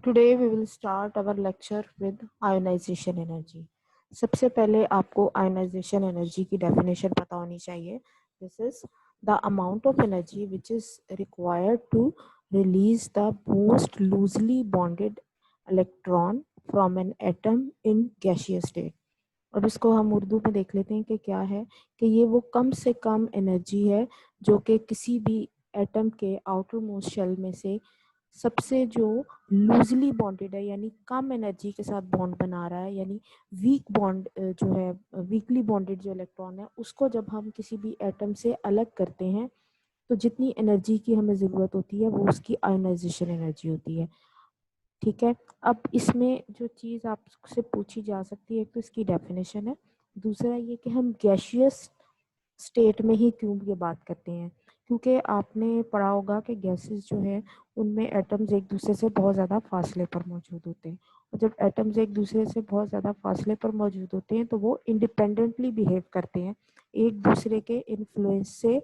Today we will start our lecture with ionization energy. सबसे पहले आपको ionization energy की definition पता होनी चाहिए. This is the amount of energy which is required to release the most loosely bonded electron from an atom in gaseous state. और इसको हम उर्दू में देख लेते हैं कि क्या है कि ये वो कम से कम एनर्जी है जो कि किसी भी एटम के आउटर मोस्ट शेल में से सबसे जो लूजली बॉन्डेड है यानी कम एनर्जी के साथ बॉन्ड बना रहा है, यानी वीक बॉन्ड जो है, वीकली बॉन्डेड जो इलेक्ट्रॉन है उसको जब हम किसी भी एटम से अलग करते हैं तो जितनी एनर्जी की हमें ज़रूरत होती है वो उसकी आयोनाइजेशन एनर्जी होती है. ठीक है, अब इसमें जो चीज़ आपसे पूछी जा सकती है, एक तो इसकी डेफिनेशन है, दूसरा ये कि हम गैसियस स्टेट में ही क्यों ये बात करते हैं, क्योंकि आपने पढ़ा होगा कि गैसेस जो है उनमें एटम्स एक दूसरे से बहुत ज़्यादा फासले पर मौजूद होते हैं, और जब एटम्स एक दूसरे से बहुत ज़्यादा फासले पर मौजूद होते हैं तो वो इंडिपेंडेंटली बिहेव करते हैं, एक दूसरे के इन्फ्लुएंस से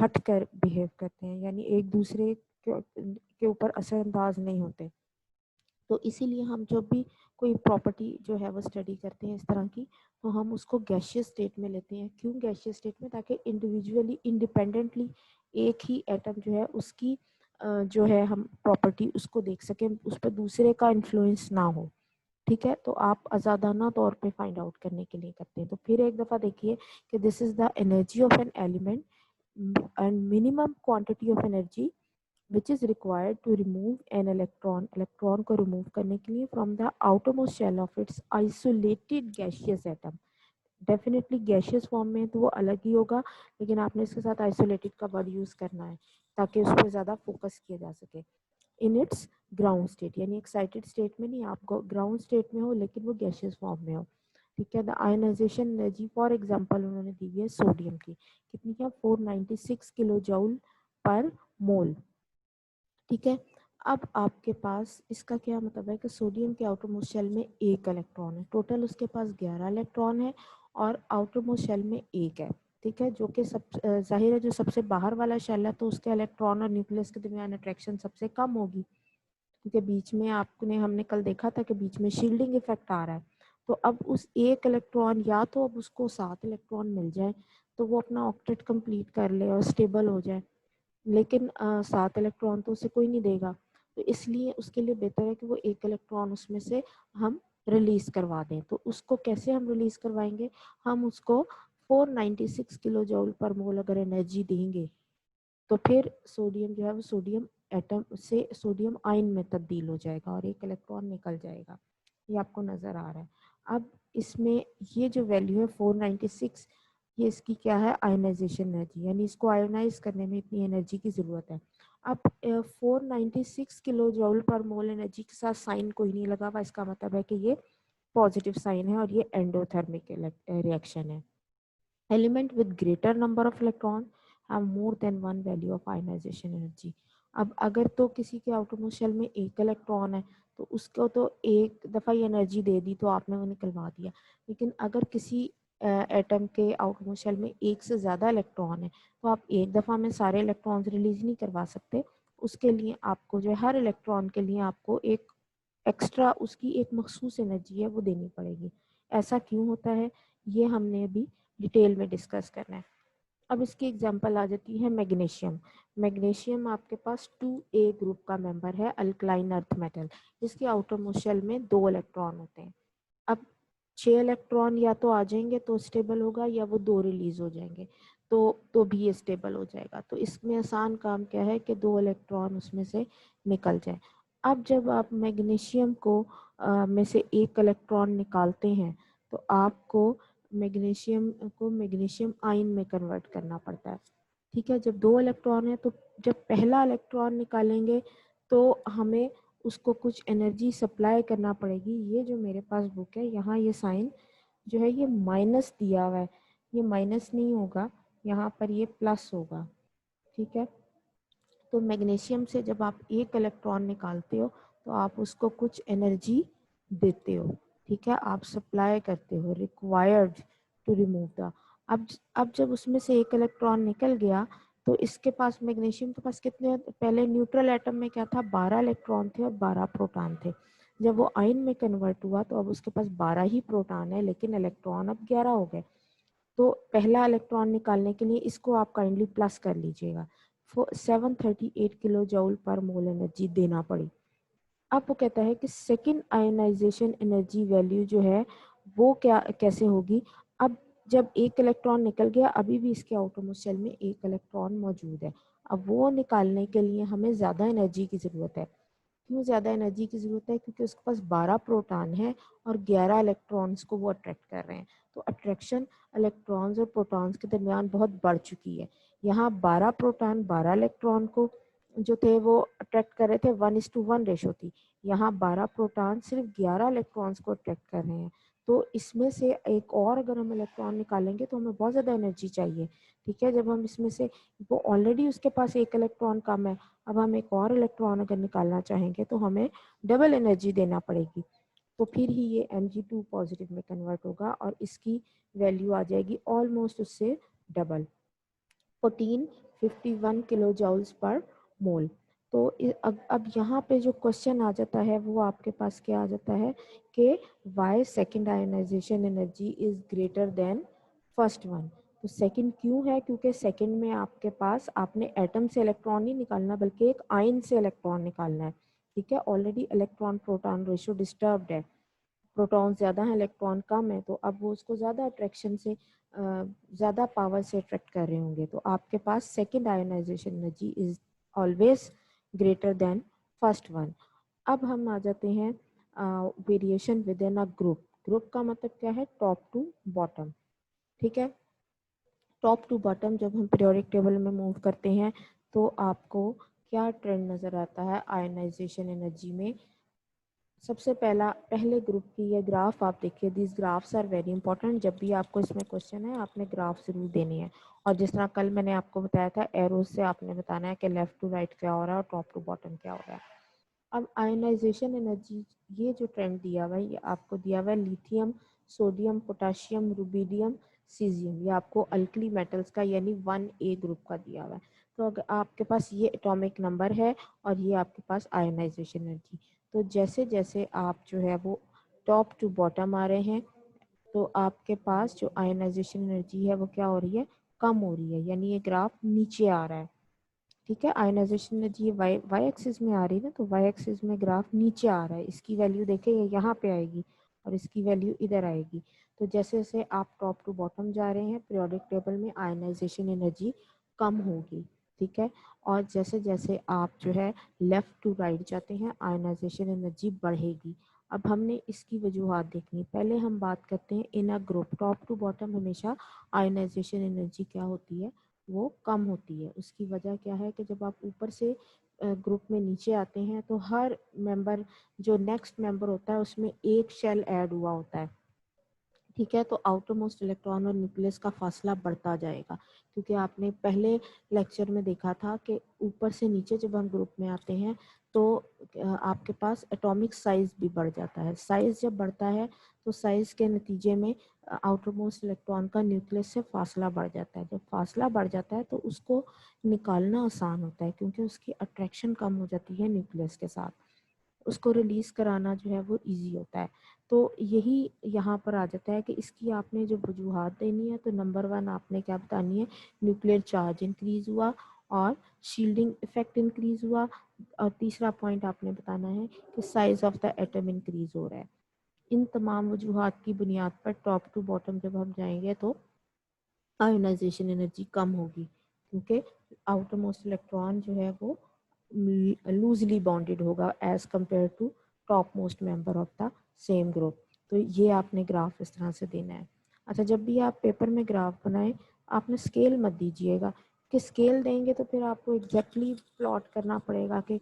हट कर बिहेव करते हैं, यानी एक दूसरे के ऊपर असरअंदाज नहीं होते. तो इसीलिए हम जब भी कोई प्रॉपर्टी जो है वो स्टडी करते हैं इस तरह की, तो हम उसको गैसियस स्टेट में लेते हैं. क्यों गैसियस स्टेट में? ताकि इंडिविजुअली इंडिपेंडेंटली एक ही एटम जो है उसकी जो है हम प्रॉपर्टी उसको देख सकें, उस पर दूसरे का इन्फ्लुएंस ना हो. ठीक है, तो आप आज़ादाना तौर पे फाइंड आउट करने के लिए करते हैं. तो फिर एक दफ़ा देखिए कि this is the energy of an element and minimum quantity of energy which is required to remove an electron को remove करने के लिए from the outermost shell of its isolated gaseous atom. Definitely gaseous form में तो वो अलग ही होगा, लेकिन आपने इसके साथ आइसोलेटेड का वर्ड यूज़ करना है ताकि उस पर ज़्यादा फोकस किया जा सके. इन इट्स ग्राउंड स्टेट, यानी एक्साइटेड स्टेट में नहीं, आप ग्राउंड स्टेट में हो लेकिन वो गैशियस फॉर्म में हो. ठीक है, the ionization energy for example उन्होंने दी हुई है सोडियम की, कितनी है? 496 किलो जूल पर मोल. ठीक है, अब आपके पास इसका क्या मतलब है कि सोडियम के आउटर मोस्ट शेल में एक इलेक्ट्रॉन है, टोटल उसके पास 11 इलेक्ट्रॉन है और आउटर मोस्ट शेल में एक है. ठीक है, जो कि सब जाहिर है जो सबसे बाहर वाला शेल है तो उसके इलेक्ट्रॉन और न्यूक्लियस के दरमियान अट्रैक्शन सबसे कम होगी, क्योंकि बीच में आपने हमने कल देखा था कि बीच में शील्डिंग इफेक्ट आ रहा है. तो अब उस एक इलेक्ट्रॉन, या तो अब उसको 7 इलेक्ट्रॉन मिल जाए तो वो अपना ऑक्टेट कंप्लीट कर ले और स्टेबल हो जाए, लेकिन 7 इलेक्ट्रॉन तो उसे कोई नहीं देगा, तो इसलिए उसके लिए बेहतर है कि वो एक इलेक्ट्रॉन उसमें से हम रिलीज करवा दें. तो उसको कैसे हम रिलीज करवाएंगे? हम उसको 496 किलो जूल पर मोल अगर एनर्जी देंगे तो फिर सोडियम जो है वो सोडियम एटम से सोडियम आयन में तब्दील हो जाएगा और एक इलेक्ट्रॉन निकल जाएगा. ये आपको नज़र आ रहा है. अब इसमें ये जो वैल्यू है 496, ये इसकी क्या है? आयनाइजेशन एनर्जी, यानी इसको आयोनाइज करने में इतनी एनर्जी की ज़रूरत है. अब 496 किलो जूल पर मोल एनर्जी के साथ साइन कोई नहीं लगा हुआ, इसका मतलब है कि ये पॉजिटिव साइन है और ये एंडोथर्मिक रिएक्शन है. Element with greater number of electron have more than one value of ionization energy. अब अगर तो किसी के आउटरमोस्ट शेल में एक इलेक्ट्रॉन है तो उसको तो एक दफ़ा ही एनर्जी दे दी तो आपने वो निकलवा दिया, लेकिन अगर किसी एटम के आउटरमोस्ट शेल में एक से ज़्यादा इलेक्ट्रॉन है तो आप एक दफ़ा में सारे इलेक्ट्रॉन्स रिलीज नहीं करवा सकते. उसके लिए आपको जो है हर इलेक्ट्रॉन के लिए आपको एक एक्स्ट्रा उसकी एक मखसूस एनर्जी है वो देनी पड़ेगी. ऐसा क्यों होता है ये हमने अभी डिटेल में डिस्कस करना है. अब इसकी एग्जांपल आ जाती है मैग्नीशियम. मैग्नीशियम आपके पास 2A ग्रुप का मेंबर है, अल्कलाइन अर्थ मेटल, जिसके आउटर मोस्ट शेल में 2 इलेक्ट्रॉन होते हैं. अब 6 इलेक्ट्रॉन या तो आ जाएंगे तो स्टेबल होगा, या वो 2 रिलीज हो जाएंगे तो भी ये स्टेबल हो जाएगा. तो इसमें आसान काम क्या है कि 2 इलेक्ट्रॉन उसमें से निकल जाए. अब जब आप मैग्नीशियम को में से एक इलेक्ट्रॉन निकालते हैं तो आपको मैग्नीशियम आयन में कन्वर्ट करना पड़ता है. ठीक है, जब 2 इलेक्ट्रॉन है तो जब पहला इलेक्ट्रॉन निकालेंगे तो हमें उसको कुछ एनर्जी सप्लाई करना पड़ेगी. ये जो मेरे पास बुक है यहाँ ये साइन जो है ये माइनस दिया हुआ है, ये माइनस नहीं होगा, यहाँ पर ये प्लस होगा. ठीक है, तो मैग्नीशियम से जब आप एक इलेक्ट्रॉन निकालते हो तो आप उसको कुछ एनर्जी देते हो. ठीक है, आप सप्लाई करते हो, रिक्वायर्ड टू रिमूव द. अब जब उसमें से एक इलेक्ट्रॉन निकल गया तो इसके पास मैग्नीशियम के पास कितने, पहले न्यूट्रल एटम में क्या था, 12 इलेक्ट्रॉन थे और 12 प्रोटॉन थे। जब वो आयन में कन्वर्ट हुआ तो अब उसके पास 12 ही प्रोटॉन है, लेकिन इलेक्ट्रॉन अब 11 हो गए। तो पहला इलेक्ट्रॉन निकालने के लिए इसको आप काइंडली प्लस कर लीजिएगा, 738 किलो जूल पर मोल एनर्जी देना पड़ी। अब वो कहता है कि सेकेंड आयनाइजेशन एनर्जी वैल्यू जो है वो क्या कैसे होगी। अब जब एक इलेक्ट्रॉन निकल गया, अभी भी इसके आउटरमोस्ट शेल में एक इलेक्ट्रॉन मौजूद है। अब वो निकालने के लिए हमें ज़्यादा एनर्जी की ज़रूरत है। क्यों ज़्यादा एनर्जी की ज़रूरत है? क्योंकि उसके पास 12 प्रोटॉन है और 11 इलेक्ट्रॉन्स को वो अट्रैक्ट कर रहे हैं। तो अट्रैक्शन इलेक्ट्रॉन्स और प्रोटॉन्स के दरमियान बहुत बढ़ चुकी है। यहाँ 12 प्रोटॉन 12 इलेक्ट्रॉन को जो थे वो अट्रैक्ट कर रहे थे, 1:1 रेशो थी। यहाँ 12 प्रोटॉन सिर्फ 11 इलेक्ट्रॉन्स को अट्रैक्ट कर रहे हैं। तो इसमें से एक और अगर हम इलेक्ट्रॉन निकालेंगे तो हमें बहुत ज़्यादा एनर्जी चाहिए। ठीक है, जब हम इसमें से, वो ऑलरेडी उसके पास एक इलेक्ट्रॉन कम है, अब हम एक और इलेक्ट्रॉन अगर निकालना चाहेंगे तो हमें डबल एनर्जी देना पड़ेगी। तो फिर ही ये Mg2 पॉजिटिव में कन्वर्ट होगा और इसकी वैल्यू आ जाएगी ऑलमोस्ट उससे डबल, 1451 किलो जूल्स पर मोल। तो अब यहाँ पे जो क्वेश्चन आ जाता है वो आपके पास क्या आ जाता है कि why second ionization energy is greater than first one. तो सेकंड क्यों है? क्योंकि सेकंड में आपके पास, आपने एटम से इलेक्ट्रॉन नहीं निकालना बल्कि एक आयन से इलेक्ट्रॉन निकालना है। ठीक है, already electron proton ratio disturbed है, प्रोटॉन ज़्यादा है इलेक्ट्रॉन कम है, तो अब वो उसको ज़्यादा अट्रैक्शन से, ज़्यादा पावर से अट्रैक्ट कर रहे होंगे। तो आपके पास second ionization energy is always greater than first one. अब हम आ जाते हैं वेरिएशन विद इन अ ग्रुप। ग्रुप का मतलब क्या है? Top to bottom. ठीक है, टॉप टू बॉटम जब हम पीरियोडिक टेबल में मूव करते हैं तो आपको क्या ट्रेंड नज़र आता है आयनाइजेशन एनर्जी में? सबसे पहले ग्रुप की ये ग्राफ आप देखिए, this graphs are very important. जब भी आपको इसमें क्वेश्चन है आपने ग्राफ जरूर देनी है। और जिस तरह कल मैंने आपको बताया था, एरोज से आपने बताना है कि लेफ्ट टू राइट क्या हो रहा है और टॉप टू बॉटम क्या हो रहा है। अब आयनाइजेशन एनर्जी, ये जो ट्रेंड दिया हुआ है ये आपको दिया हुआ है lithium, sodium, potassium, rubidium, caesium. ये आपको अल्कली मेटल्स का यानी 1A ग्रुप का दिया हुआ है। तो अगर आपके पास ये एटॉमिक नंबर है और ये आपके पास आयनाइजेशन एनर्जी, तो जैसे जैसे आप जो है वो टॉप टू बॉटम आ रहे हैं तो आपके पास जो आयनाइजेशन एनर्जी है वो क्या हो रही है? कम हो रही है, यानी ये ग्राफ नीचे आ रहा है। ठीक है, आयनाइजेशन एनर्जी ये वाई एक्सिस में आ रही है ना, तो वाई एक्सिस में ग्राफ नीचे आ रहा है। इसकी वैल्यू देखें ये यहाँ पे आएगी और इसकी वैल्यू इधर आएगी। तो जैसे जैसे आप टॉप टू बॉटम जा रहे हैं पीरियोडिक टेबल में आयनाइजेशन एनर्जी कम होगी। ठीक है, और जैसे जैसे आप जो है लेफ्ट टू राइट जाते हैं आयनाइजेशन एनर्जी बढ़ेगी। अब हमने इसकी वजूहत देखनी। पहले हम बात करते हैं in a group, top to bottom हमेशा आयनाइजेशन एनर्जी क्या होती है? वो कम होती है। उसकी वजह क्या है कि जब आप ऊपर से ग्रुप में नीचे आते हैं तो हर मेंबर, जो नेक्स्ट मेंबर होता है उसमें एक शेल ऐड हुआ होता है। ठीक है, तो आउटर मोस्ट इलेक्ट्रॉन और न्यूक्लियस का फासला बढ़ता जाएगा, क्योंकि आपने पहले लेक्चर में देखा था कि ऊपर से नीचे जब हम ग्रुप में आते हैं तो आपके पास एटॉमिक साइज भी बढ़ जाता है। साइज जब बढ़ता है तो साइज के नतीजे में आउटर मोस्ट इलेक्ट्रॉन का न्यूक्लियस से फासला बढ़ जाता है। जब फासला बढ़ जाता है तो उसको निकालना आसान होता है, क्योंकि उसकी अट्रैक्शन कम हो जाती है न्यूक्लियस के साथ। उसको रिलीज़ कराना जो है वो इजी होता है। तो यही यहाँ पर आ जाता है कि इसकी आपने जो वजूहत देनी है, तो नंबर 1 आपने क्या बतानी है? न्यूक्लियर चार्ज इंक्रीज़ हुआ और शील्डिंग इफेक्ट इंक्रीज़ हुआ। और तीसरा पॉइंट आपने बताना है कि size of the atom increase हो रहा है। इन तमाम वजूहत की बुनियाद पर टॉप टू बॉटम जब हम जाएंगे तो आयोनाइजेशन एनर्जी कम होगी, क्योंकि आउटर मोस्ट इलेक्ट्रॉन जो है वो लूजली बॉन्डेड होगा as compare to top most member of the same group. तो ये आपने ग्राफ इस तरह से देना है। अच्छा, जब भी आप पेपर में ग्राफ बनाएं आपने स्केल मत दीजिएगा, कि स्केल देंगे तो फिर आपको एग्जैक्टली प्लॉट करना पड़ेगा कि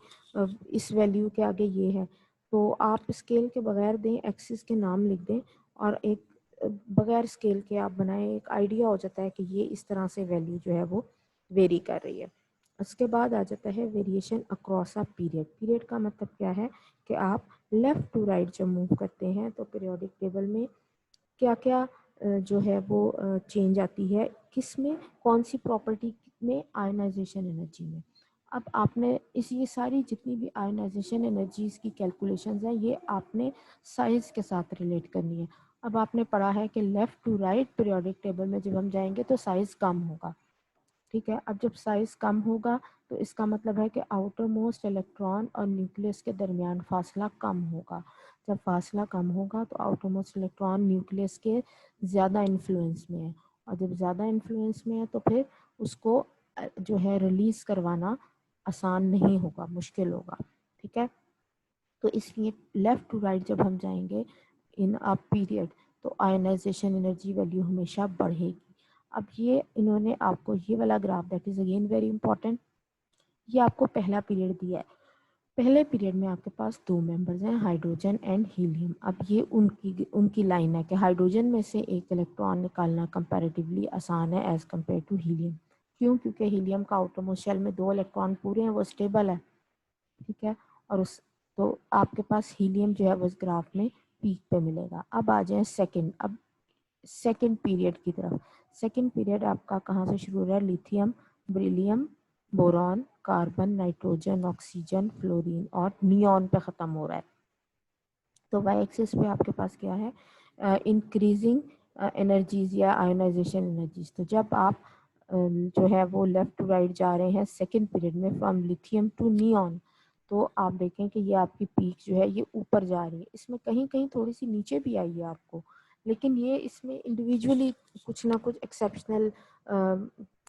इस वैल्यू के आगे ये है। तो आप स्केल के बगैर दें, एक्सिस के नाम लिख दें और एक बगैर स्केल के आप बनाएं, एक आइडिया हो जाता है कि ये इस तरह से वैल्यू जो है वो वेरी कर रही है। उसके बाद आ जाता है variation across a period. Period का मतलब क्या है कि आप लेफ़्ट टू राइट जब मूव करते हैं तो पीरियोडिक टेबल में क्या क्या जो है वो चेंज आती है, किस में कौन सी प्रॉपर्टी में आयोनाइजेशन एनर्जी में। अब आपने ये सारी जितनी भी आयोनाइजेशन एनर्जीज की कैलकुलेशंस हैं ये आपने साइज के साथ रिलेट करनी है। अब आपने पढ़ा है कि left to right periodic table में जब हम जाएंगे तो साइज़ कम होगा, ठीक है। अब जब साइज़ कम होगा तो इसका मतलब है कि आउटर मोस्ट इलेक्ट्रॉन और न्यूक्लियस के दरमियान फासला कम होगा। जब फासला कम होगा तो आउटर मोस्ट इलेक्ट्रॉन न्यूक्लियस के ज़्यादा इन्फ्लुएंस में है, और जब ज़्यादा इन्फ्लुएंस में है तो फिर उसको जो है रिलीज़ करवाना आसान नहीं होगा, मुश्किल होगा, ठीक है। तो इसलिए लेफ़्ट टू राइट जब हम जाएंगे इन अ पीरियड तो आयोनाइजेशन एनर्जी वैल्यू हमेशा बढ़ेगी। अब ये इन्होंने आपको ये वाला graph that is again very important, ये आपको पहला पीरियड दिया है। पहले पीरियड में आपके पास दो मेंबर्स हैं, हाइड्रोजन एंड हीलियम। अब ये उनकी लाइन है कि हाइड्रोजन में से एक इलेक्ट्रॉन निकालना कंपैरेटिवली आसान है एज़ कम्पेयर टू हीलियम। क्यों? क्योंकि हीलियम का आउटरमोस्ट शेल में दो इलेक्ट्रॉन पूरे हैं, वो स्टेबल है, ठीक है। और उस तो आपके पास हीलियम जो है वो इस ग्राफ में पीक पे मिलेगा। अब आ जाए सेकंड पीरियड की तरफ। सेकंड पीरियड आपका कहाँ से शुरू हो रहा है? Lithium, beryllium, boron, carbon, nitrogen, oxygen, fluorine और नियॉन पे ख़त्म हो रहा है। तो वाई एक्सिस पे आपके पास क्या है? इंक्रीजिंग एनर्जीज या आयोनाइजेशन एनर्जीज। तो जब आप जो है वो लेफ़्ट टू राइट जा रहे हैं सेकंड पीरियड में फ्रॉम लिथियम टू नियॉन, तो आप देखें कि ये आपकी पीक जो है ये ऊपर जा रही है। इसमें कहीं कहीं थोड़ी सी नीचे भी आई है आपको, लेकिन ये इसमें इंडिविजुअली कुछ ना कुछ एक्सेप्शनल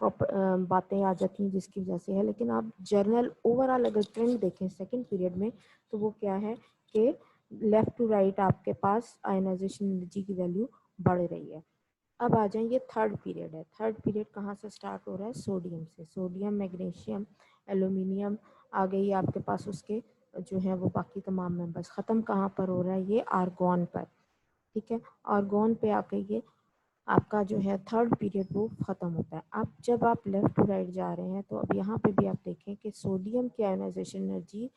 बातें आ जाती हैं जिसकी वजह से है। लेकिन आप जर्नल ओवरऑल अगर ट्रेंड देखें सेकंड पीरियड में तो वो क्या है कि लेफ़्ट टू राइट आपके पास आयोनाइजेशन एनर्जी की वैल्यू बढ़ रही है। अब आ जाए, ये थर्ड पीरियड है। थर्ड पीरियड कहाँ से स्टार्ट हो रहा है? सोडियम से। सोडियम, मैग्नीशियम, एल्यूमिनियम आ गई आपके पास, उसके जो है वो बाकी तमाम मेंबर्स। ख़त्म कहाँ पर हो रहा है? ये आर्गॉन पर, ठीक है। आर्गॉन पे आके ये आपका जो है थर्ड पीरियड वो ख़त्म होता है। अब जब आप लेफ़्ट टू राइट जा रहे हैं तो अब यहाँ पे भी आप देखें कि सोडियम की आयोनाइजेशन एनर्जी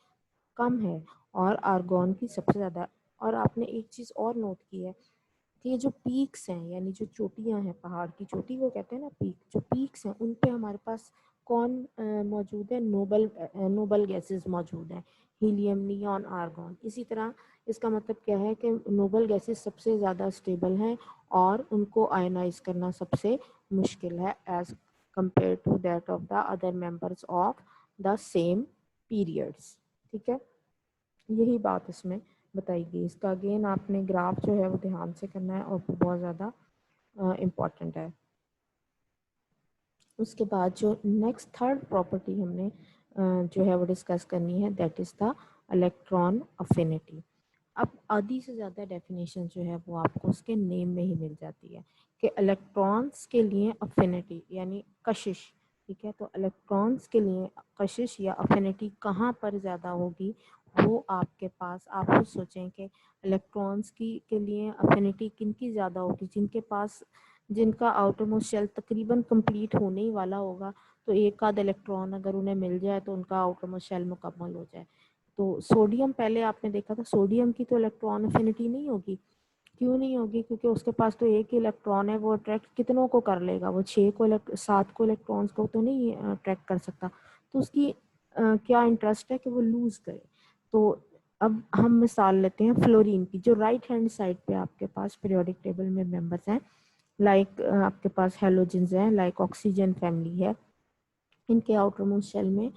कम है और आर्गॉन की सबसे ज़्यादा। और आपने एक चीज़ और नोट की है कि ये जो पीक्स हैं, यानी जो चोटियां हैं, पहाड़ की चोटी को कहते हैं ना पीक, जो पीक्स हैं उन पे हमारे पास कौन मौजूद है? नोबल गैसेस मौजूद हैं, हीलियम, नियॉन, आर्गॉन। इसी तरह इसका मतलब क्या है कि नोबल गैसेस सबसे ज़्यादा स्टेबल हैं और उनको आयनाइज करना सबसे मुश्किल है as compare to that of the other members of the same periods, ठीक है। यही बात इसमें बताई गई। इसका अगेन आपने ग्राफ जो है वो ध्यान से करना है और बहुत ज़्यादा इम्पॉर्टेंट है। उसके बाद जो नेक्स्ट थर्ड प्रॉपर्टी हमने जो है वो डिस्कस करनी है that is the electron affinity. अब आधी से ज़्यादा डेफिनेशन जो है वो आपको उसके नेम में ही मिल जाती है कि इलेक्ट्रॉन्स के लिए अफिनिटी यानी कशिश, ठीक है। तो इलेक्ट्रॉन्स के लिए कशिश या अफिनिटी कहाँ पर ज़्यादा होगी? वो आपके पास, आप खुद सोचें कि इलेक्ट्रॉन्स की के लिए अफिनिटी किन की ज़्यादा होगी? जिनका आउटर मोस्ट शेल तकरीबन कंप्लीट होने ही वाला होगा, तो एक आध इलेक्ट्रॉन अगर उन्हें मिल जाए तो उनका आउटर मोस्ट शेल मुकम्मल हो जाए। तो सोडियम, पहले आपने देखा था सोडियम की तो इलेक्ट्रॉन अफिनिटी नहीं होगी। क्यों नहीं होगी? क्योंकि उसके पास तो एक ही इलेक्ट्रॉन है, वो अट्रैक्ट कितनों को कर लेगा? वो 7 को इलेक्ट्रॉन्स को तो नहीं अट्रैक्ट कर सकता। तो उसकी क्या इंटरेस्ट है कि वो लूज करे। तो अब हम मिसाल लेते हैं फ्लोरीन की, जो राइट हैंड साइड पे आपके पास पीरियोडिक टेबल में मेंबर्स हैं। लाइक आपके पास हेलोजेंस हैं, लाइक ऑक्सीजन फैमिली है, इनके आउटर मोस्ट शेल में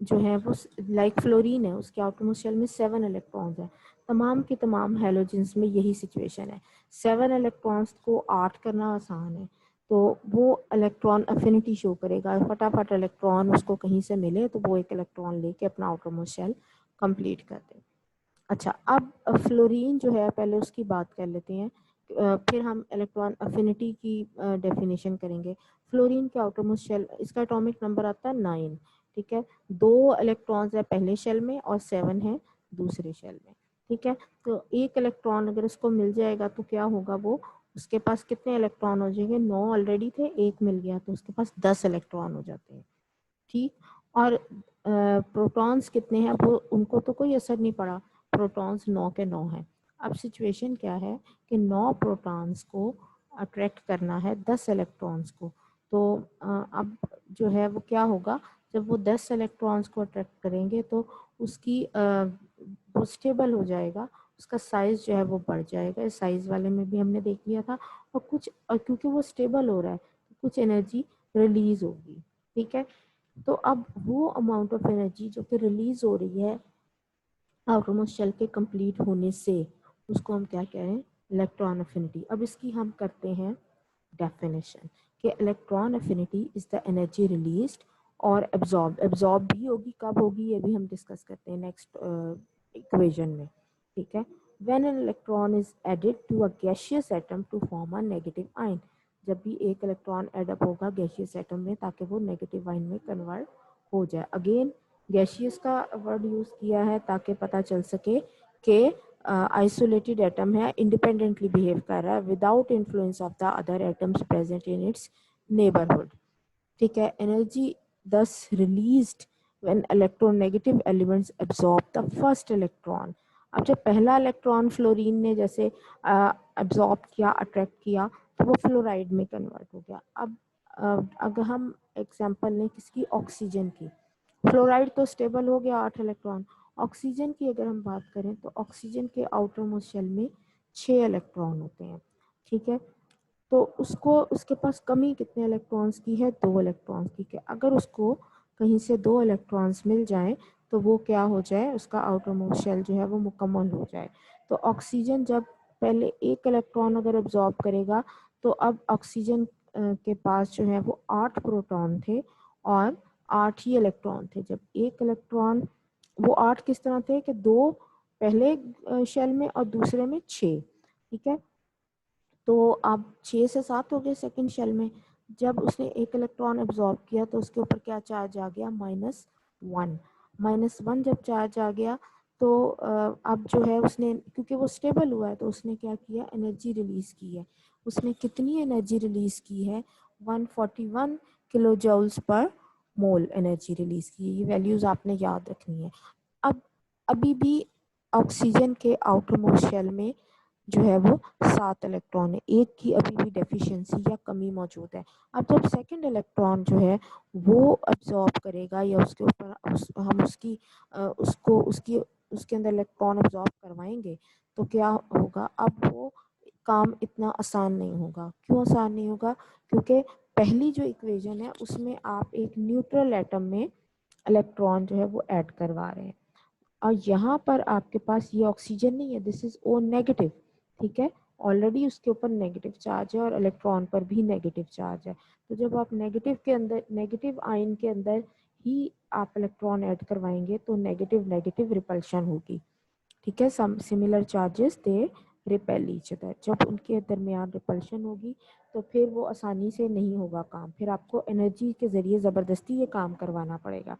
जो है वो लाइक फ्लोरीन है, उसके आउटर मोस्ट शेल में 7 इलेक्ट्रॉन्स हैं। तमाम के तमाम हेलोजेंस में यही सिचुएशन है। 7 इलेक्ट्रॉन्स को 8 करना आसान है, तो वो इलेक्ट्रॉन अफिनिटी शो करेगा। फटाफट इलेक्ट्रॉन उसको कहीं से मिले तो वो एक इलेक्ट्रॉन लेके अपना आउटर मोस्ट शेल कंप्लीट कर दे। अच्छा, अब फ्लोरीन जो है पहले उसकी बात कर लेते हैं, फिर हम इलेक्ट्रॉन अफिनिटी की डेफिनेशन करेंगे। फ्लोरीन के आउटर मोस्ट शेल, इसका एटॉमिक नंबर आता है 9, ठीक है। 2 इलेक्ट्रॉन्स है पहले शेल में और 7 है दूसरे शेल में, ठीक है। तो एक इलेक्ट्रॉन अगर उसको मिल जाएगा तो क्या होगा? वो उसके पास कितने इलेक्ट्रॉन हो जाएंगे? 9 ऑलरेडी थे, एक मिल गया तो उसके पास 10 इलेक्ट्रॉन हो जाते हैं, ठीक। और प्रोटॉन्स कितने हैं? वो उनको तो कोई असर नहीं पड़ा, प्रोटॉन्स 9 के 9 हैं। अब सिचुएशन क्या है कि 9 प्रोटॉन्स को अट्रैक्ट करना है 10 इलेक्ट्रॉन्स को, तो अब जो है वो क्या होगा, जब वो 10 इलेक्ट्रॉन्स को अट्रैक्ट करेंगे तो उसकी वो स्टेबल हो जाएगा, उसका साइज़ जो है वो बढ़ जाएगा। इस साइज़ वाले में भी हमने देख लिया था। और क्योंकि वो स्टेबल हो रहा है तो कुछ एनर्जी रिलीज़ होगी, ठीक है। तो अब वो अमाउंट ऑफ एनर्जी जो कि रिलीज़ हो रही है आउटरमोस्ट शेल के कंप्लीट होने से, उसको हम क्या कह रहे हैं, इलेक्ट्रॉन अफिनिटी। अब इसकी हम करते हैं डेफिनेशन कि electron affinity is the energy released और एब्जॉर्ब भी होगी, कब होगी ये भी हम डिस्कस करते हैं नेक्स्ट इक्वेशन में, ठीक है। When an electron is added to a gaseous atom to form a negative ion, जब भी एक इलेक्ट्रॉन एडअप होगा गैसियस एटम में ताकि वो नेगेटिव आयन में कन्वर्ट हो जाए। अगेन गैसियस का वर्ड यूज़ किया है ताकि पता चल सके कि आइसोलेटेड एटम है, इंडिपेंडेंटली बिहेव कर रहा है without influence of the other atoms present in its neighbourhood, ठीक है। एनर्जी दस released when electronegative elements absorb the first electron. अब जब पहला इलेक्ट्रॉन फ्लोरीन ने जैसे एब्जॉर्ब किया, अट्रैक्ट किया, तो वो फ्लोराइड में कन्वर्ट हो गया। अब अगर हम एग्जांपल लें किसकी, ऑक्सीजन की, फ्लोराइड तो स्टेबल हो गया 8 इलेक्ट्रॉन। ऑक्सीजन की अगर हम बात करें तो ऑक्सीजन के आउटर मोस्ट शेल में 6 इलेक्ट्रॉन होते हैं, ठीक है। तो उसको उसके पास कमी कितने इलेक्ट्रॉन्स की है, 2 इलेक्ट्रॉन्स की है। अगर उसको कहीं से 2 इलेक्ट्रॉन्स मिल जाएं तो वो क्या हो जाए, उसका आउटर मोस्ट शेल जो है वो मुकम्मल हो जाए। तो ऑक्सीजन जब पहले 1 इलेक्ट्रॉन अगर एब्जॉर्ब करेगा तो अब ऑक्सीजन के पास जो है वो 8 प्रोटॉन थे और 8 ही इलेक्ट्रॉन थे। जब एक इलेक्ट्रॉन, वो 8 किस तरह थे कि 2 पहले शेल में और दूसरे में 6, ठीक है। तो अब 6 से 7 हो गए सेकंड शेल में। जब उसने एक इलेक्ट्रॉन एब्जॉर्ब किया तो उसके ऊपर क्या चार्ज आ गया, -1। -1 जब चार्ज आ गया तो अब जो है उसने, क्योंकि वो स्टेबल हुआ है तो उसने क्या किया, एनर्जी रिलीज़ की है। उसने कितनी एनर्जी रिलीज़ की है, 141 किलो जूल्स पर मोल एनर्जी रिलीज़ की है। ये वैल्यूज़ आपने याद रखनी है। अब अभी भी ऑक्सीजन के आउटर मोस्ट शेल में जो है वो 7 इलेक्ट्रॉन है, एक की अभी भी डेफिशिएंसी या कमी मौजूद है। अब जब सेकंड इलेक्ट्रॉन जो है वो अब्जॉर्ब करेगा या उसके ऊपर हम उसकी उसको उसकी उसके अंदर इलेक्ट्रॉन अब्जॉर्ब करवाएंगे तो क्या होगा, अब वो काम इतना आसान नहीं होगा। क्यों आसान नहीं होगा, क्योंकि पहली जो इक्वेशन है उसमें आप एक न्यूट्रल एटम में इलेक्ट्रॉन जो है वो ऐड करवा रहे हैं और यहाँ पर आपके पास ये ऑक्सीजन नहीं है, दिस इज ओ नेगेटिव, ठीक है। ऑलरेडी उसके ऊपर नेगेटिव चार्ज है और इलेक्ट्रॉन पर भी नेगेटिव चार्ज है। तो जब आप नेगेटिव के अंदर, नेगेटिव आयन के अंदर ही आप इलेक्ट्रॉन ऐड करवाएंगे तो नेगेटिव नेगेटिव रिपल्शन होगी, ठीक है। Some similar charges they repel each other. जब उनके दरमियान रिपल्शन होगी तो फिर वो आसानी से नहीं होगा काम, फिर आपको एनर्जी के ज़रिए ज़बरदस्ती ये काम करवाना पड़ेगा।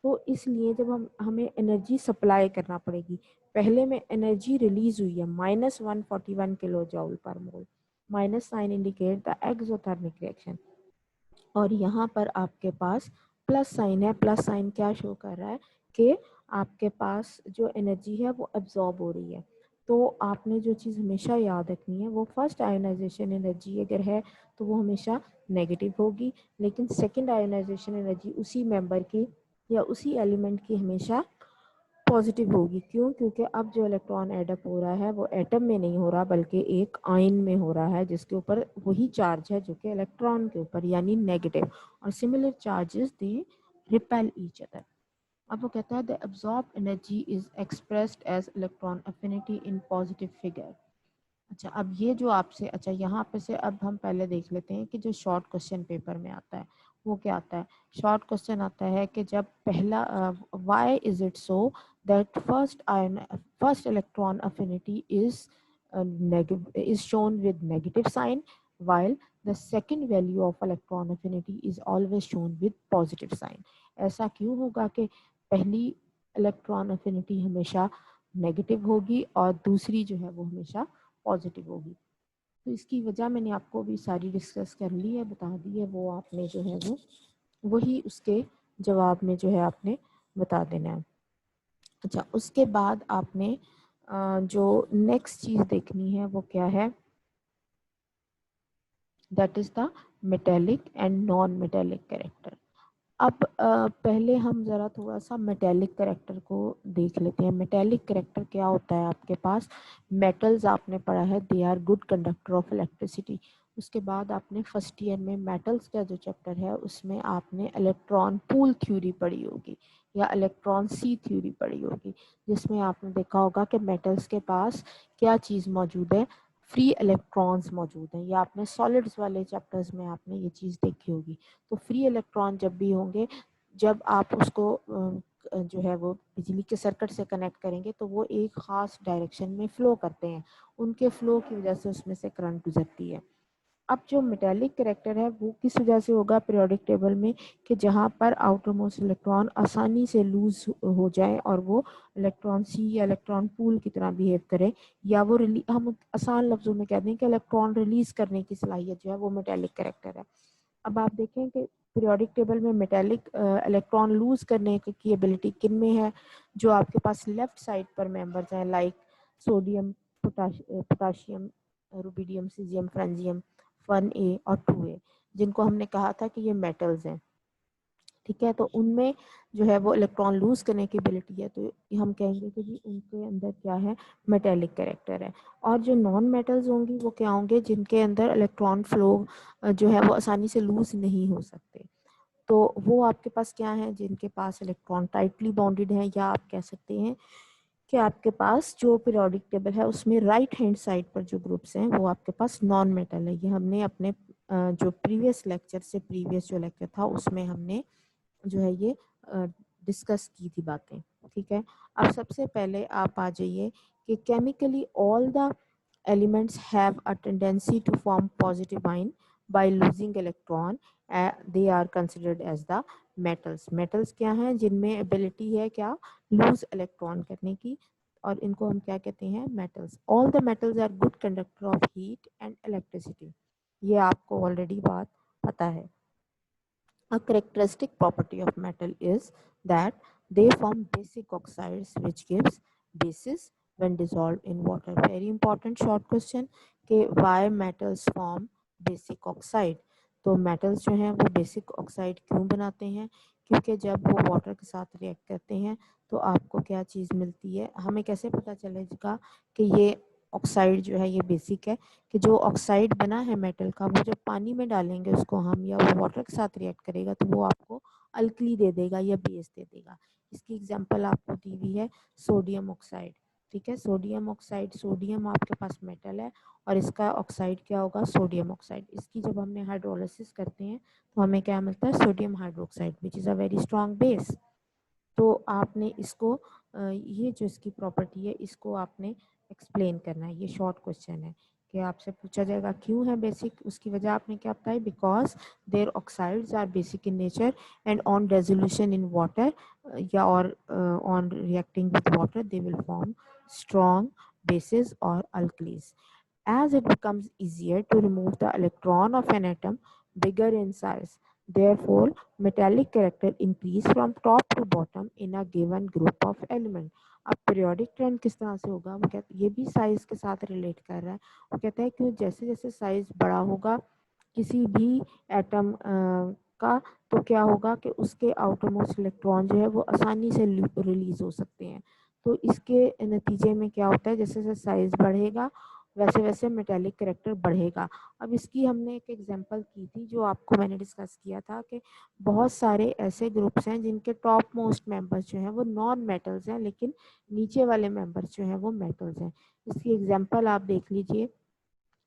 तो इसलिए जब हमें एनर्जी सप्लाई करना पड़ेगी, पहले में एनर्जी रिलीज हुई है -141 kilo joule per mole, minus sign indicate the exothermic reaction, और यहाँ पर आपके पास प्लस साइन है। प्लस साइन क्या शो कर रहा है कि आपके पास जो एनर्जी है वो एब्जॉर्ब हो रही है। तो आपने जो चीज़ हमेशा याद रखनी है वो फर्स्ट आयोनाइजेशन एनर्जी अगर है तो वो हमेशा नेगेटिव होगी, लेकिन सेकंड आयोनाइजेशन एनर्जी उसी मेंबर की या उसी एलिमेंट की हमेशा पॉजिटिव होगी। क्यों, क्योंकि अब जो इलेक्ट्रॉन एडअप हो रहा है वो एटम में नहीं हो रहा बल्कि एक आयन में हो रहा है जिसके ऊपर वही चार्ज है जो कि इलेक्ट्रॉन के ऊपर, यानी नेगेटिव। और similar charges they repel each other. अब वो कहता है the absorb energy is expressed as electron affinity in positive figure. अच्छा, अब ये जो आपसे, अच्छा यहाँ पे से अब हम पहले देख लेते हैं कि जो शॉर्ट क्वेश्चन पेपर में आता है वो क्या आता है। शॉर्ट क्वेश्चन आता है कि जब पहला why is it so that first electron affinity is shown with negative sign while the second value of electron affinity is always shown with positive sign। ऐसा क्यों होगा कि पहली इलेक्ट्रॉन अफिनिटी हमेशा नेगेटिव होगी और दूसरी जो है वो हमेशा पॉजिटिव होगी। तो इसकी वजह मैंने आपको भी सारी डिस्कस कर ली है, बता दी है, वो आपने जो है वो वही उसके जवाब में जो है आपने बता देना है। अच्छा, उसके बाद आपने जो नेक्स्ट चीज़ देखनी है वो क्या है, that is the metallic and non metallic character. अब पहले हम ज़रा थोड़ा सा मेटेलिक कैरेक्टर को देख लेते हैं। मेटेलिक कैरेक्टर क्या होता है आपके पास? मेटल्स आपने पढ़ा है, they are good conductor of electricity. उसके बाद आपने फर्स्ट ईयर में मेटल्स का जो चैप्टर है उसमें आपने इलेक्ट्रॉन पूल थ्योरी पढ़ी होगी या इलेक्ट्रॉन सी थ्योरी पढ़ी होगी, जिसमें आपने देखा होगा कि मेटल्स के पास क्या चीज़ मौजूद है? फ्री इलेक्ट्रॉन्स मौजूद हैं। या आपने सॉलिड्स वाले चैप्टर्स में आपने ये चीज़ देखी होगी। तो फ्री इलेक्ट्रॉन जब भी होंगे, जब आप उसको जो है वो बिजली के सर्किट से कनेक्ट करेंगे तो वो एक ख़ास डायरेक्शन में फ़्लो करते हैं। उनके फ़्लो की वजह से उसमें से करंट गुजरती है। अब जो मेटेलिक कैरेक्टर है वो किस वजह से होगा पीरियोडिक टेबल में? कि जहाँ पर आउटर मोस्ट इलेक्ट्रॉन आसानी से लूज हो जाए और वो इलेक्ट्रॉन सी या इलेक्ट्रॉन पूल की तरह बिहेव करे, या वो हम आसान लफ्जों में कह दें कि इलेक्ट्रॉन रिलीज करने की सलाहियत जो है वो मेटेलिक कैरेक्टर है। अब आप देखें कि पीरियोडिक टेबल में मेटेलिक इलेक्ट्रॉन लूज करने की एबिलिटी किन में है? जो आपके पास लेफ्ट साइड पर मेंबर्स हैं, like sodium, potassium, rubidium, caesium, francium, 1A और 2A, जिनको हमने कहा था कि ये मेटल्स हैं। ठीक है, तो उनमें जो है वो इलेक्ट्रॉन लूज करने की एबिलिटी है, तो हम कहेंगे कि जी उनके अंदर क्या है? मेटेलिक कैरेक्टर है। और जो नॉन मेटल्स होंगी वो क्या होंगे? जिनके अंदर इलेक्ट्रॉन फ्लो जो है वो आसानी से लूज नहीं हो सकते। तो वो आपके पास क्या है? जिनके पास इलेक्ट्रॉन टाइटली बाउंडेड है, या आप कह सकते हैं कि आपके पास जो पीरियोडिक टेबल है उसमें राइट हैंड साइड पर जो ग्रुप्स हैं वो आपके पास नॉन मेटल है। ये हमने अपने जो प्रीवियस लेक्चर से प्रीवियस जो लेक्चर था उसमें हमने जो है ये डिस्कस की थी बातें। ठीक है, अब सबसे पहले आप आ जाइए कि chemically all the elements have a tendency to form positive ion by losing electron. They are considered as the metals. Metals क्या हैं? जिनमें ability है क्या? lose electron करने की, और इनको हम क्या कहते हैं? metals. All the metals are good conductor of heat and electricity. ये आपको already बात पता है। A characteristic property of metal is that they form basic oxides which gives basis when dissolved in water. Very important short question कि why metals form basic oxide? तो metals जो हैं वो basic oxide क्यों बनाते हैं? क्योंकि जब वो water के साथ react करते हैं तो आपको क्या चीज़ मिलती है? हमें कैसे पता चलेगा कि ये ऑक्साइड जो है ये बेसिक है? कि जो ऑक्साइड बना है मेटल का वो जब पानी में डालेंगे उसको हम, या वो वाटर के साथ रिएक्ट करेगा तो वो आपको अल्कली दे देगा या बेस दे देगा। इसकी एग्जांपल आपको दी हुई है सोडियम ऑक्साइड। ठीक है, सोडियम ऑक्साइड, सोडियम आपके पास मेटल है और इसका ऑक्साइड क्या होगा? Sodium oxide. इसकी जब हमने हाइड्रोलिसिस करते हैं तो हमें क्या मिलता है? Sodium hydroxide which is a very strong base. तो आपने इसको ये जो इसकी प्रॉपर्टी है इसको आपने एक्सप्लेन करना है। ये शॉर्ट क्वेश्चन है कि आपसे पूछा जाएगा क्यों है बेसिक, उसकी वजह आपने क्या बताई? Because their oxides are basic in nature and on resolution in water या और on reacting with water they will form strong bases or alkalis. As it becomes easier to remove the electron of an atom bigger in size, therefore metallic character increase from top to bottom in a given group of element. अब periodic trend किस तरह से होगा? वो कहते ये भी size के साथ रिलेट कर रहा है। वो कहता है कि जैसे जैसे साइज बड़ा होगा किसी भी एटम का, तो क्या होगा कि उसके आउटर मोस्ट इलेक्ट्रॉन जो है वो आसानी से रिलीज हो सकते हैं। तो इसके नतीजे में क्या होता है? जैसे जैसे साइज बढ़ेगा वैसे वैसे मेटेलिक कैरेक्टर बढ़ेगा। अब इसकी हमने एक एग्जांपल की थी जो आपको मैंने डिस्कस किया था कि बहुत सारे ऐसे ग्रुप्स हैं जिनके टॉप मोस्ट मेंबर्स जो हैं वो नॉन मेटल्स हैं, लेकिन नीचे वाले मेंबर्स जो हैं वो मेटल्स हैं। इसकी एग्जांपल आप देख लीजिए,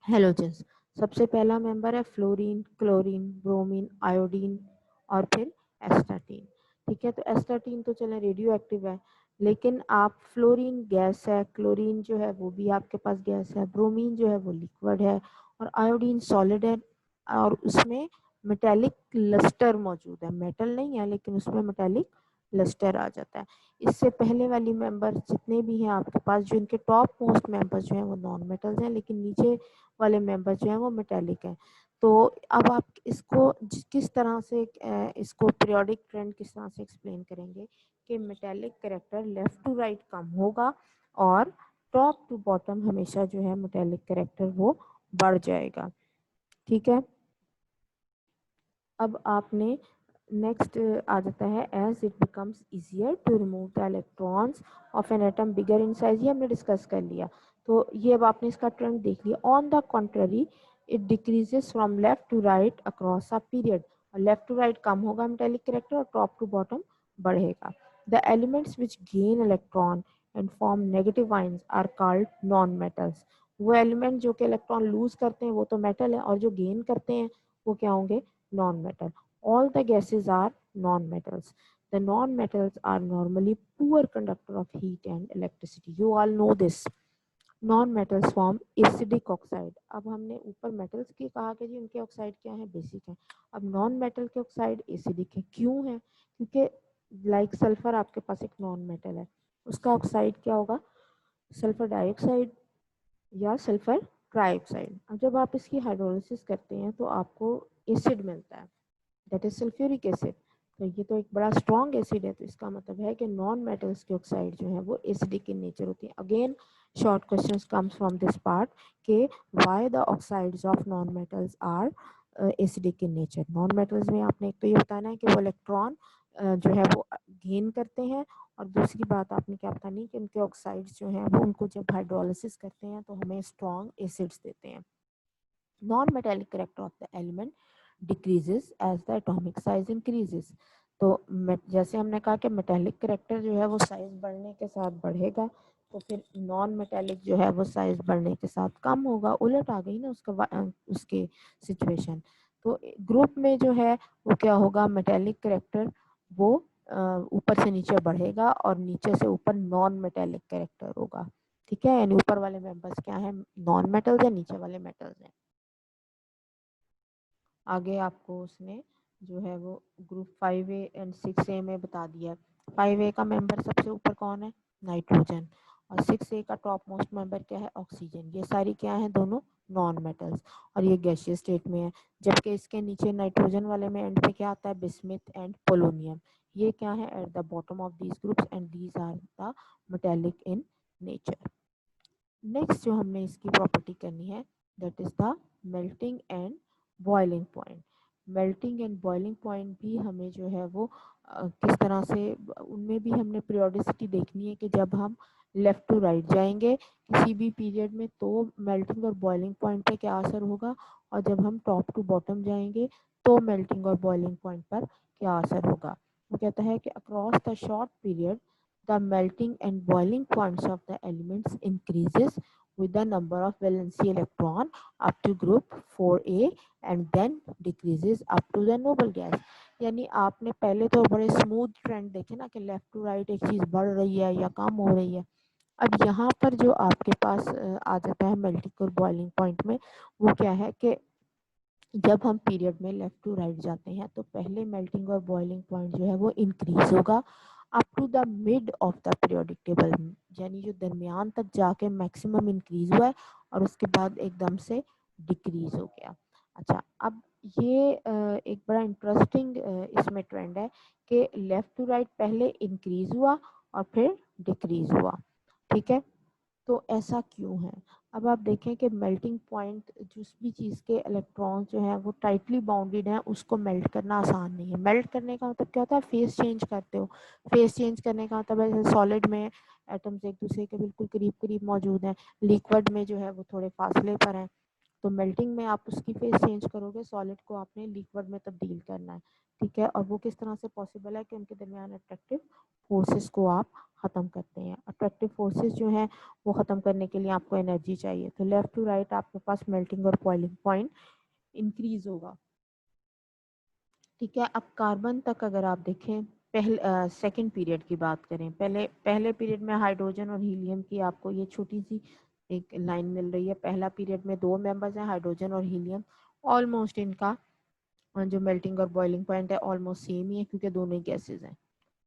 हेलोजन्स। सबसे पहला मेंबर है फ्लोरीन, क्लोरीन, ब्रोमीन, आयोडीन और फिर एस्टाटीन। ठीक है, तो एस्टाटीन तो चले रेडियो एक्टिव है, लेकिन आप फ्लोरीन गैस है, क्लोरीन जो है वो भी आपके पास गैस है, ब्रोमीन जो है वो लिक्विड है और आयोडीन सॉलिड है और उसमें मेटेलिक लस्टर मौजूद है। मेटल नहीं है लेकिन उसमें मेटेलिक लस्टर आ जाता है। इससे पहले वाली मेंबर जितने भी हैं आपके पास, जो इनके टॉप मोस्ट मेंबर्स जो हैं वो नॉन मेटल्स हैं, लेकिन नीचे वाले मेंबर जो हैं वो मेटेलिक हैं। तो अब आप इसको किस तरह से इसको पीरियोडिक ट्रेंड किस तरह से एक्सप्लेन करेंगे कि metallic character left to right कम होगा और टॉप टू बॉटम हमेशा जो है मेटेलिक कैरेक्टर वो बढ़ जाएगा। ठीक है, अब आपने नेक्स्ट आ जाता है as it becomes easier to remove the electrons of an atom bigger in size, ये हमने डिस्कस कर लिया। तो ये अब आपने इसका ट्रेंड देख लिया। On the contrary it decreases from left to right across a period, और लेफ्ट टू राइट कम होगा मेटेलिक कैरेक्टर और टॉप टू बॉटम बढ़ेगा। The elements which gain electron and form negative ions are called non metals. वो element जो कि electron lose करते हैं वो तो मेटल है, और जो गेन करते हैं वो क्या होंगे, non metal. All the gases are non-metals. The non-metals are normally poor conductor of heat and electricity. You all know this. Non-metals form acidic oxide. अब हमने ऊपर metals की कहा कि जी उनके ऑक्साइड क्या है, बेसिक है। अब नॉन मेटल के ऑक्साइड एसिडिक है। क्यों है? क्योंकि लाइक सल्फर आपके पास एक नॉन मेटल है, उसका ऑक्साइड क्या होगा, सल्फर डाइऑक्साइड या सल्फर ट्राइऑक्साइड। अब जब आप इसकी हाइड्रोलिसिस करते हैं तो आपको एसिड मिलता है, दैट इज सल्फ्यूरिक एसिड। तो ये तो एक बड़ा स्ट्रॉन्ग एसिड है, तो इसका मतलब है कि नॉन मेटल्स के ऑक्साइड जो है वो एसिडिक इन नेचर होती है। Again short questions comes from this part के why the oxides of non metals are acidic in nature. Non metals में आपने एक तो ये बताना है कि वो इलेक्ट्रॉन जो है वो गेन करते हैं, और दूसरी बात आपने क्या बतानी है कि उनके ऑक्साइड्स जो हैं वो उनको जब हाइड्रोलिसिस करते हैं तो हमें स्ट्रॉन्ग एसिड्स देते हैं। Non-metallic character of the element decreases as the atomic size increases. तो जैसे हमने कहा कि मेटेलिक करेक्टर जो है वो साइज बढ़ने के साथ बढ़ेगा, तो फिर नॉन मेटेलिक जो है वो साइज बढ़ने के साथ कम होगा। उलट आ गई ना उसके सिचुएशन। तो ग्रुप में जो है वो क्या होगा, मेटेलिक करेक्टर वो ऊपर से नीचे बढ़ेगा और नीचे से ऊपर नॉन मेटेलिक करेक्टर होगा। ठीक है, यानी ऊपर वाले मेंबर्स क्या है, नॉन मेटल्स है, नीचे वाले मेटल्स हैं। आगे आपको उसने जो है वो ग्रुप 5A एंड 6A में बता दिया है। 5A का मेंबर सबसे ऊपर कौन है, नाइट्रोजन, और 6A का टॉप मोस्ट मेंबर क्या है, ऑक्सीजन। ये सारी क्या है, दोनों नॉन मेटल्स, और ये गैसियस स्टेट में है। जबकि इसके नीचे नाइट्रोजन वाले में एंड पे क्या आता है, बिस्मिथ एंड पोलोनियम। ये क्या है, at the bottom of these groups and these are the metallic in nature. Next जो हमने इसकी प्रॉपर्टी करनी है that is the melting and boiling point. Melting and boiling point भी हमें जो है वो किस तरह से, उनमें भी हमने पीरियोडिसिटी देखनी है कि जब हम लेफ्ट टू राइट जाएंगे किसी भी पीरियड में तो मेल्टिंग और बॉइलिंग पॉइंट पे क्या असर होगा, और जब हम टॉप टू बॉटम जाएंगे तो मेल्टिंग और बॉइलिंग पॉइंट पर क्या असर होगा। वो कहता है कि across the short period the melting and boiling points of the elements increases with the number of valency electron up to group 4A and then decreases up to the noble gas। यानी आपने पहले तो बड़े smooth trend देखे ना कि left to right एक चीज़ बढ़ रही है या कम हो रही है। अब यहाँ पर जो आपके पास आ जाता है मेल्टिंग और बॉइलिंग पॉइंट में, वो क्या है कि जब हम पीरियड में लेफ्ट टू राइट जाते हैं तो पहले मेल्टिंग और बॉइलिंग पॉइंट जो है वो इंक्रीज होगा up to the mid of the periodic table, यानी जो दरमियान तक जाके मैक्सिमम इंक्रीज हुआ है और उसके बाद एकदम से डिक्रीज हो गया। अच्छा, अब ये एक बड़ा इंटरेस्टिंग इसमें ट्रेंड है कि लेफ्ट टू राइट पहले इंक्रीज हुआ और फिर डिक्रीज हुआ। ठीक है, तो ऐसा क्यों है? अब आप देखें कि मेल्टिंग पॉइंट जिस भी चीज़ के इलेक्ट्रॉन्स जो हैं वो टाइटली बाउंडेड हैं उसको मेल्ट करना आसान नहीं है। मेल्ट करने का मतलब क्या होता है, फेस चेंज करते हो। फेस चेंज करने का मतलब है सॉलिड में एटम्स एक दूसरे के बिल्कुल करीब करीब मौजूद हैं, लिक्विड में जो है वो थोड़े फासले पर हैं। तो मेल्टिंग में आप उसकी फेस चेंज करोगे, सॉलिड को आपने लिक्विड में तब्दील करना है। ठीक है, और वो किस तरह से पॉसिबल है कि उनके दरमियान अट्रैक्टिव फोर्सेस को आप ख़त्म करते हैं। अट्रैक्टिव फोर्सेस जो हैं वो ख़त्म करने के लिए आपको एनर्जी चाहिए। तो लेफ्ट टू राइट आपके पास मेल्टिंग और बॉइलिंग पॉइंट इंक्रीज होगा। ठीक है, अब कार्बन तक अगर आप देखें, पहले सेकंड पीरियड की बात करें, पहले पीरियड में हाइड्रोजन और हीलियम की आपको ये छोटी सी एक लाइन मिल रही है। पहला पीरियड में दो मेंबर्स हैं, हाइड्रोजन और हीलियम। ऑलमोस्ट इनका जो मेल्टिंग और बॉइलिंग पॉइंट है ऑलमोस्ट सेम ही है क्योंकि दोनों ही गैसेज हैं।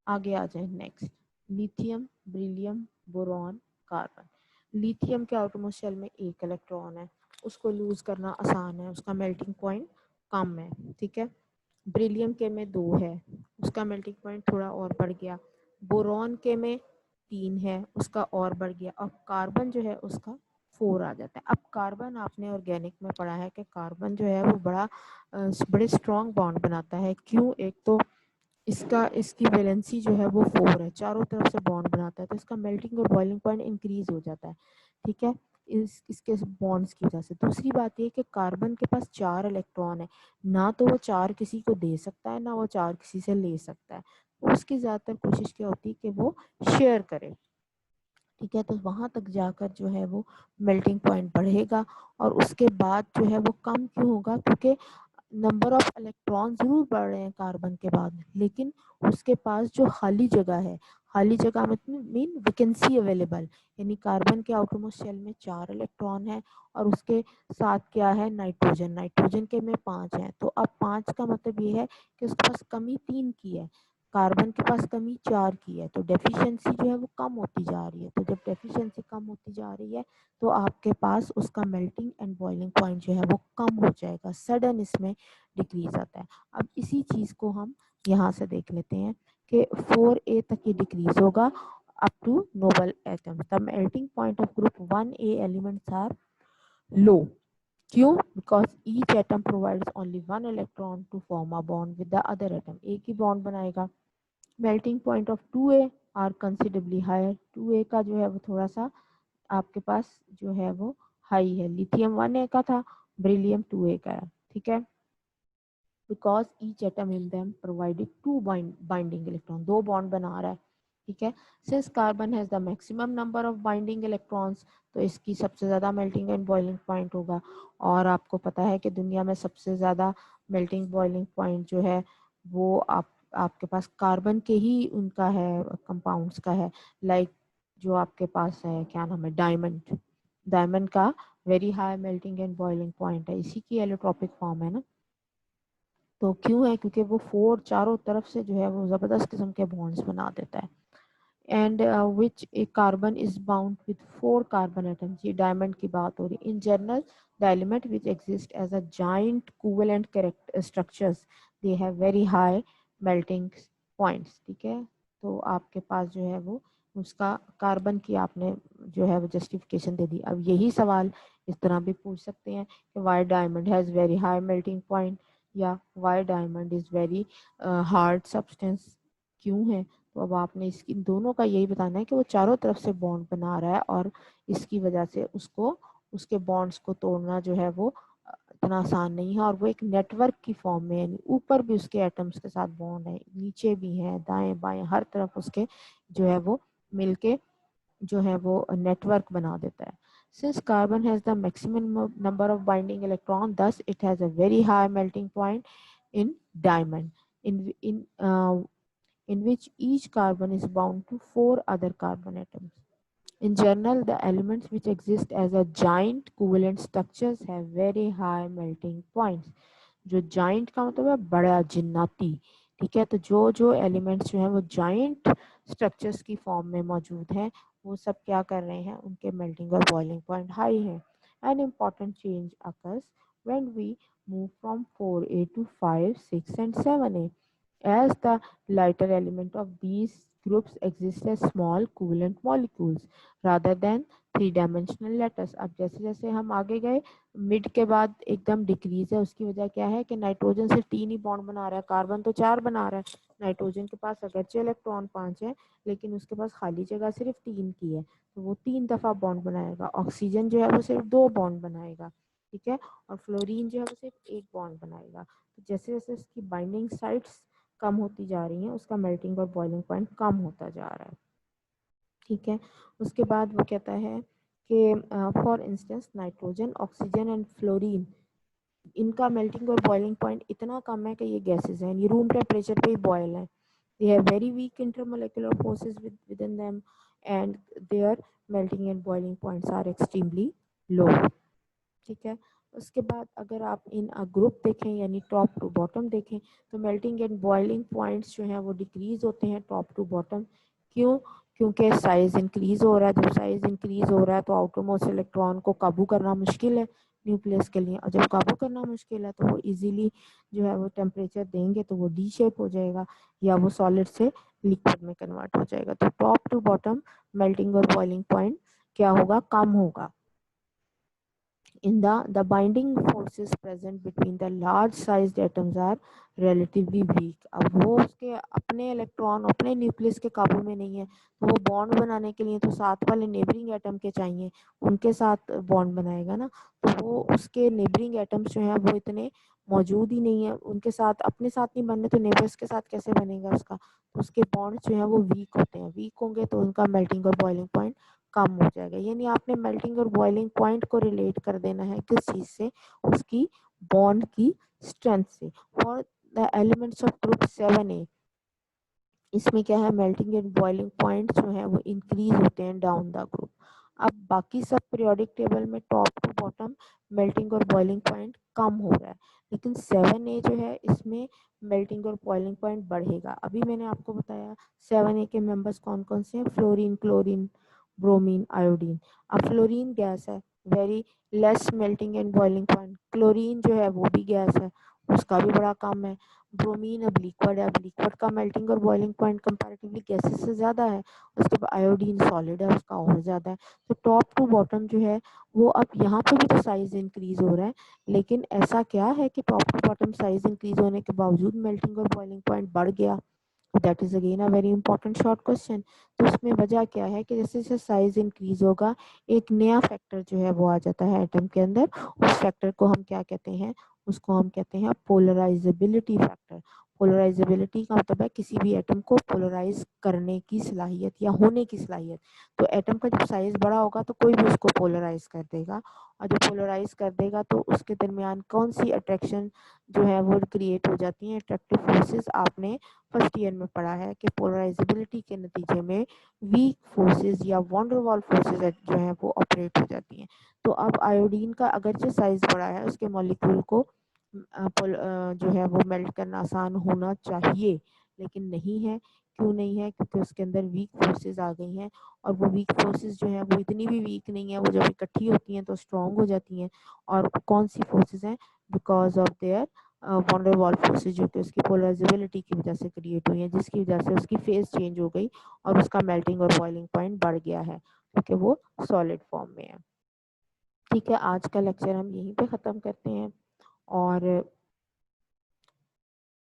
आगे आ जाए next, lithium, beryllium, boron, carbon. Lithium के आउटरमोस्ट शेल में एक इलेक्ट्रॉन है, उसको लूज करना आसान है, उसका मेल्टिंग पॉइंट कम है। ठीक है, बेरिलियम के में 2 है, उसका मेल्टिंग पॉइंट थोड़ा और बढ़ गया। बोरॉन के में 3 है, उसका और बढ़ गया। और कार्बन जो है उसका 4 आ जाता है। अब कार्बन आपने ऑर्गेनिक में पढ़ा है कि कार्बन जो है वो बड़े स्ट्रॉन्ग बॉन्ड बनाता है। क्यों? एक तो इसकी वैलेंसी जो है वो 4 है, चारों तरफ से बॉन्ड बनाता है, तो इसका मेल्टिंग और बॉइलिंग पॉइंट इंक्रीज हो जाता है। ठीक है, इसके बॉन्ड्स की वजह से। दूसरी बात ये कि कार्बन के पास 4 इलेक्ट्रॉन है, ना तो वो 4 किसी को दे सकता है, ना वो 4 किसी से ले सकता है। उसकी ज़्यादातर कोशिश क्या होती है कि वो शेयर करे। ठीक है, तो वहां तक जाकर जो है वो मेल्टिंग पॉइंट बढ़ेगा। और उसके बाद जो है वो कम क्यों होगा? क्योंकि नंबर ऑफ इलेक्ट्रॉन जरूर बढ़ रहे हैं कार्बन के बाद, लेकिन उसके पास जो खाली जगह है, खाली जगह मतलब मीन वैकेंसी अवेलेबल, यानी कार्बन के आउटरमोस्ट शेल में 4 इलेक्ट्रॉन है और उसके साथ क्या है? नाइट्रोजन। नाइट्रोजन के में 5 है। तो अब 5 का मतलब ये है कि उसके पास कमी 3 की है, कार्बन के पास कमी 4 की है। तो डेफिशिएंसी जो है वो कम होती जा रही है। तो जब डेफिशिएंसी कम होती जा रही है तो आपके पास उसका मेल्टिंग एंड बॉइलिंग पॉइंट जो है वो कम हो जाएगा, सडन इसमें डिक्रीज आता है। अब इसी चीज़ को हम यहाँ से देख लेते हैं कि 4A तक ये डिक्रीज होगा up to noble atom. The melting point of group 1A elements are low. क्यों? Because each atom provides only 1 electron to form a bond with the other atom. एक ही बॉन्ड बनाएगा। Melting point of 2A are considerably higher. 2A का जो है वो थोड़ा सा आपके पास जो है वो हाई है। लिथियम 1A का था, बेरिलियम 2A का है। ठीक है, because each atom in them provided 2 binding electron, 2 bond बना रहा है। ठीक है, since carbon has the maximum number of binding electrons, तो इसकी सबसे ज़्यादा मेल्टिंग एंड बॉइलिंग पॉइंट होगा। और आपको पता है कि दुनिया में सबसे ज़्यादा मेल्टिंग बॉइलिंग पॉइंट जो है वो आपके पास कार्बन के ही उनका है, कंपाउंड्स का है। लाइक जो आपके पास है, क्या नाम है, डायमंड। डायमंड का very high melting and boiling point है, इसी की एलोट्रॉपिक फॉर्म है ना। तो क्यों है? क्योंकि वो 4 चारों तरफ से जो है वो ज़बरदस्त किस्म के बॉन्ड्स बना देता है। And which a carbon is bound with 4 carbon atoms. ये डायमंड की बात हो रही है। In general the element which exist as a joint covalent structures, they have very high melting points. ठीक है, तो आपके पास जो है वो उसका कार्बन की आपने जो है वो जस्टिफिकेशन दे दी। अब यही सवाल इस तरह भी पूछ सकते हैं कि why diamond has very high melting point, या why diamond is very hard substance, क्यों है? तो अब आपने इसकी दोनों का यही बताना है कि वो चारों तरफ से बॉन्ड बना रहा है और इसकी वजह से उसको उसके बॉन्ड्स को तोड़ना जो है वो इतना आसान नहीं है। और वो एक नेटवर्क की फॉर्म में, यानी ऊपर भी उसके एटम्स के साथ बॉन्ड है, नीचे भी है, दाएं बाएं हर तरफ उसके जो है वो मिलके जो है वो नेटवर्क बना देता है। Since carbon has the maximum number of binding electron, thus it has a very high melting point in diamond, in which each carbon is bound to 4 other carbon atoms. In general, the elements which exist as a giant covalent structures have very high melting points. जो giant का मतलब है बड़ा, जिन्नाती। ठीक है, तो जो जो एलिमेंट्स जो हैं वो जाइंट स्ट्रक्चर्स की फॉर्म में मौजूद हैं, वो सब क्या कर रहे हैं? उनके मेल्टिंग और बॉइलिंग पॉइंट हाई है। An important change occurs when we move from 4A to 5, 6 and 7A, as the lighter element of these groups exist as small covalent molecules rather than 3 dimensional letters. अब जैसे जैसे हम आगे गए, mid के बाद एकदम डिक्रीज है। उसकी वजह क्या है कि नाइट्रोजन सिर्फ 3 ही बॉन्ड बना रहा है, कार्बन तो 4 बना रहा है। नाइट्रोजन के पास अगरचे इलेक्ट्रॉन 5 है, लेकिन उसके पास खाली जगह सिर्फ 3 की है, तो वो 3 दफा बॉन्ड बनाएगा। ऑक्सीजन जो है वो सिर्फ 2 बॉन्ड बनाएगा। ठीक है, और फ्लोरीन जो है वो सिर्फ 1 बॉन्ड बनाएगा। तो जैसे जैसे इसकी बाइंडिंग साइट्स कम होती जा रही हैं, उसका मेल्टिंग और बॉइलिंग पॉइंट कम होता जा रहा है। ठीक है, उसके बाद वो कहता है कि for instance nitrogen, oxygen and fluorine, इनका मेल्टिंग और बॉइलिंग पॉइंट इतना कम है कि ये गैसेस हैं, ये रूम टेम्परेचर पे ही बॉयल है। They have very weak intermolecular forces within them and their melting and boiling points are extremely low. ठीक है, उसके बाद अगर आप इन ग्रुप देखें, यानी टॉप टू बॉटम देखें, तो मेल्टिंग एंड बॉइलिंग पॉइंट्स जो हैं वो डिक्रीज होते हैं टॉप टू बॉटम। क्यों? क्योंकि साइज इंक्रीज हो रहा है। जब साइज इंक्रीज हो रहा है तो आउटर मोस्ट इलेक्ट्रॉन को काबू करना मुश्किल है न्यूक्लियस के लिए, और जब काबू करना मुश्किल है तो वो इजीली जो है वो टेम्परेचर देंगे तो वो डी शेप हो जाएगा, या वो सॉलिड से लिक्विड में कन्वर्ट हो जाएगा। तो टॉप टू बॉटम मेल्टिंग और बॉइलिंग पॉइंट क्या होगा? कम होगा। the binding forces present between the large sized atoms are relatively weak. अब वो उसके अपने इलेक्ट्रॉन अपने न्यूक्लियस के काबू में नहीं है, तो वो बॉन्ड बनाने के लिए तो साथ वाले नेबरिंग एटम के चाहिए, उनके साथ बॉन्ड बनाएगा ना, तो वो उसके नेबरिंग एटम्स जो हैं वो इतने मौजूद ही नहीं है, उनके साथ अपने साथ नहीं बनने तो नेबर्स के साथ कैसे बनेगा उसका, तो उसके बॉन्ड जो है वो वीक होते हैं, वीक होंगे तो उनका मेल्टिंग और बॉइलिंग पॉइंट कम हो जाएगा। यानी आपने मेल्टिंग और बॉइलिंग पॉइंट को रिलेट कर देना है किस चीज से, उसकी बॉन्ड की स्ट्रेंथ से। For the elements of group 7A इसमें क्या है, मेल्टिंग एंड बॉइलिंग पॉइंट जो है वो इंक्रीज होते हैं डाउन द ग्रुप। अब बाकी सब पीरियोडिक टेबल में टॉप टू बॉटम मेल्टिंग और बॉइलिंग पॉइंट कम हो रहा है, लेकिन 7A जो है इसमें मेल्टिंग और बॉइलिंग पॉइंट बढ़ेगा। अभी मैंने आपको बताया 7A के मेंबर्स कौन कौन से हैं, फ्लोरीन, क्लोरीन, ब्रोमीन, आयोडीन। अब फ्लोरीन गैस है, very less melting and boiling point. Chlorine जो है वो भी गैस है, उसका भी बड़ा कम है। ब्रोमीन अब लिक्विड है, अब लिक्विड का मेल्टिंग और बॉइलिंग पॉइंट कंपैरेटिवली गैसेस से ज़्यादा है। उसके बाद आयोडीन सॉलिड है, उसका और ज़्यादा है। तो टॉप टू बॉटम जो है वो अब यहाँ पे भी तो साइज इंक्रीज हो रहा है, लेकिन ऐसा क्या है कि top to bottom size increase होने के बावजूद मेल्टिंग और बॉइलिंग पॉइंट बढ़ गया? That is again a very important short question. तो उसमें वजह क्या है कि जैसे जैसे साइज इंक्रीज होगा एक नया फैक्टर जो है वो आ जाता है एटम के अंदर। उस फैक्टर को हम क्या कहते हैं, उसको हम कहते हैं पोलराइजेबिलिटी फैक्टर। पोलराइजेबिलिटी का मतलब है किसी भी एटम को पोलराइज करने की सलाहियत या होने की सलाहियत। तो एटम का जब साइज बड़ा होगा तो कोई भी उसको पोलराइज कर देगा, और जब पोलराइज कर देगा तो उसके दरमियान कौन सी अट्रैक्शन जो है वो क्रिएट हो जाती है, अट्रैक्टिव फोर्सेस। आपने फर्स्ट ईयर में पढ़ा है कि पोलराइजेबिलिटी के नतीजे में वीक फोर्सेस या वॉन्डरवॉल फोर्सेस जो है वो ऑपरेट हो जाती हैं। तो अब आयोडीन का अगरचे साइज बड़ा है, उसके मॉलिक्यूल को जो है वो मेल्ट करना आसान होना चाहिए, लेकिन नहीं है। क्यों नहीं है? क्योंकि उसके अंदर वीक फोर्सेस आ गई हैं, और वो वीक फोर्सेस जो है वो इतनी भी वीक नहीं है, वो जब इकट्ठी होती हैं तो स्ट्रॉन्ग हो जाती हैं। और कौन सी फोर्सेस हैं? Because of their van der Waals forces जो कि उसकी पोलराइजेबिलिटी की वजह से क्रिएट हुई है, जिसकी वजह से उसकी फेज चेंज हो गई और उसका मेल्टिंग और बॉइलिंग पॉइंट बढ़ गया है, क्योंकि वो सॉलिड फॉर्म में है। ठीक है, आज का लेक्चर हम यहीं पे ख़त्म करते हैं, और